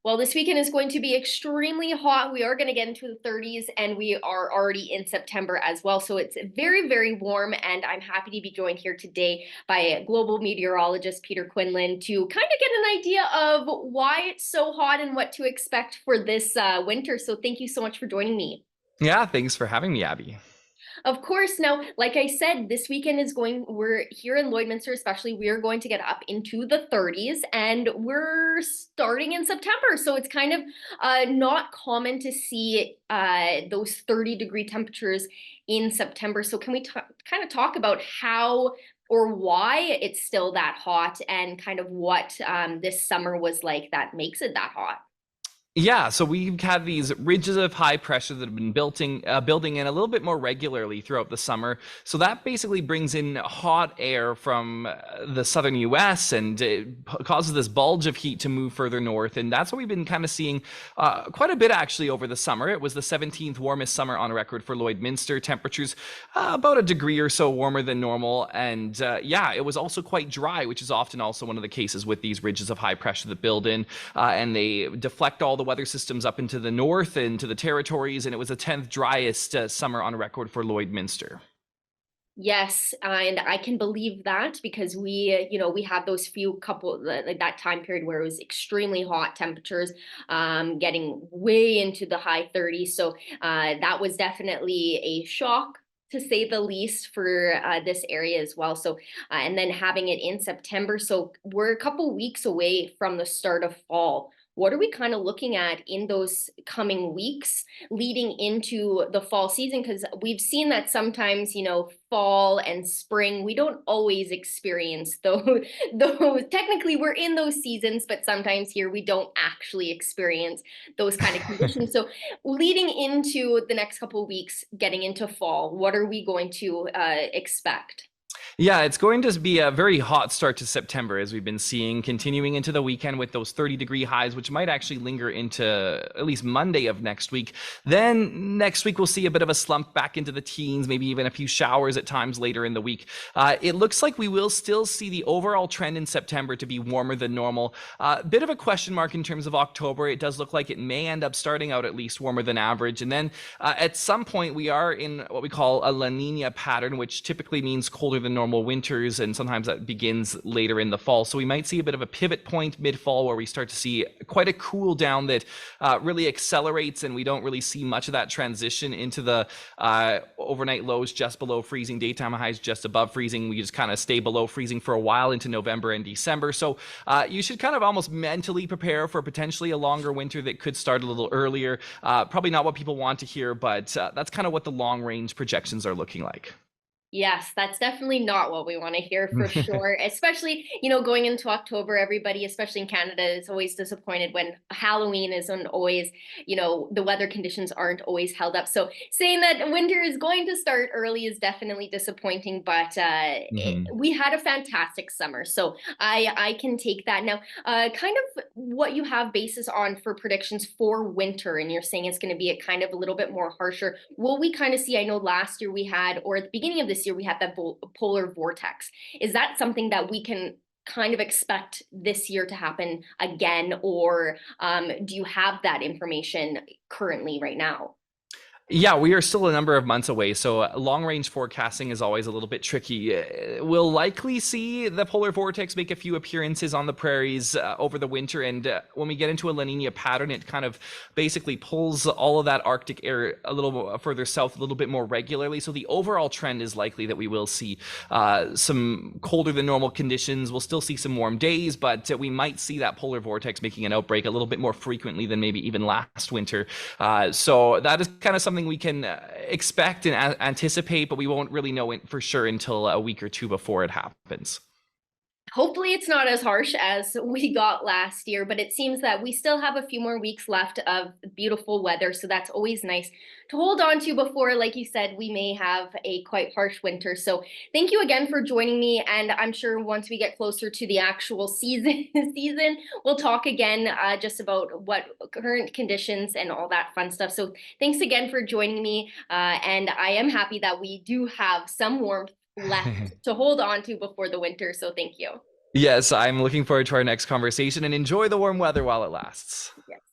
Well, this weekend is going to be extremely hot. We are going to get into the 30s and we are already in September as well. So it's very, very warm. And I'm happy to be joined here today by global meteorologist Peter Quinlan to kind of get an idea of why it's so hot and what to expect for this winter. So thank you so much for joining me. Yeah, thanks for having me, Abby. Of course. Now, like I said, this weekend we're here in Lloydminster, especially, we're going to get up into the 30s and we're starting in September. So it's kind of not common to see those 30-degree temperatures in September. So can we kind of talk about how or why it's still that hot and kind of what this summer was like that makes it that hot? Yeah, so we've had these ridges of high pressure that have been building in a little bit more regularly throughout the summer. So that basically brings in hot air from the southern U.S. and it causes this bulge of heat to move further north. And that's what we've been kind of seeing quite a bit actually over the summer. It was the 17th warmest summer on record for Lloydminster. Temperatures about a degree or so warmer than normal. And yeah, it was also quite dry, which is often also one of the cases with these ridges of high pressure that build in and they deflect all the weather systems up into the north, into the territories, and it was the 10th driest summer on record for Lloydminster. Yes, and I can believe that because we had those few couple like that time period where it was extremely hot temperatures, getting way into the high 30s. So that was definitely a shock to say the least for this area as well. So and then having it in September, so we're a couple weeks away from the start of fall. What are we kind of looking at in those coming weeks leading into the fall season? Because we've seen that sometimes, fall and spring, we don't always experience those, those. Technically, we're in those seasons, but sometimes here we don't actually experience those kind of conditions. So, leading into the next couple of weeks, getting into fall, what are we going to expect? Yeah, it's going to be a very hot start to September, as we've been seeing, continuing into the weekend with those 30-degree highs, which might actually linger into at least Monday of next week. Then next week, we'll see a bit of a slump back into the teens, maybe even a few showers at times later in the week. It looks like we will still see the overall trend in September to be warmer than normal. Bit of a question mark in terms of October. It does look like it may end up starting out at least warmer than average. And then at some point, we are in what we call a La Nina pattern, which typically means colder than normal winters, and sometimes that begins later in the fall. So we might see a bit of a pivot point mid-fall where we start to see quite a cool down that really accelerates, and we don't really see much of that transition into the overnight lows just below freezing, daytime highs just above freezing. We just kind of stay below freezing for a while into November and December. So you should kind of almost mentally prepare for potentially a longer winter that could start a little earlier. Probably not what people want to hear, but that's kind of what the long range projections are looking like. Yes, that's definitely not what we want to hear for sure. Especially, going into October, everybody, especially in Canada, is always disappointed when Halloween isn't always, the weather conditions aren't always held up. So saying that winter is going to start early is definitely disappointing, but Mhm. we had a fantastic summer. So I can take that. Now, kind of what you have basis on for predictions for winter, and you're saying it's going to be a kind of a little bit more harsher. Will we kind of see? I know last year we had, or at the beginning of this year, we had that polar vortex. Is that something that we can kind of expect this year to happen again, or do you have that information currently right now? Yeah, we are still a number of months away, so long range forecasting is always a little bit tricky. We'll likely see the polar vortex make a few appearances on the prairies over the winter, and when we get into a La Nina pattern, it kind of basically pulls all of that Arctic air a little further south, a little bit more regularly. So the overall trend is likely that we will see some colder than normal conditions. We'll still see some warm days, but we might see that polar vortex making an outbreak a little bit more frequently than maybe even last winter. So that is kind of something we can expect and anticipate, but we won't really know it for sure until a week or two before it happens. Hopefully it's not as harsh as we got last year, but it seems that we still have a few more weeks left of beautiful weather. So that's always nice to hold on to before, like you said, we may have a quite harsh winter. So thank you again for joining me. And I'm sure once we get closer to the actual season, we'll talk again just about what current conditions and all that fun stuff. So thanks again for joining me. And I am happy that we do have some warmth left to hold on to before the winter. So thank you. Yes, I'm looking forward to our next conversation, and enjoy the warm weather while it lasts. Yes.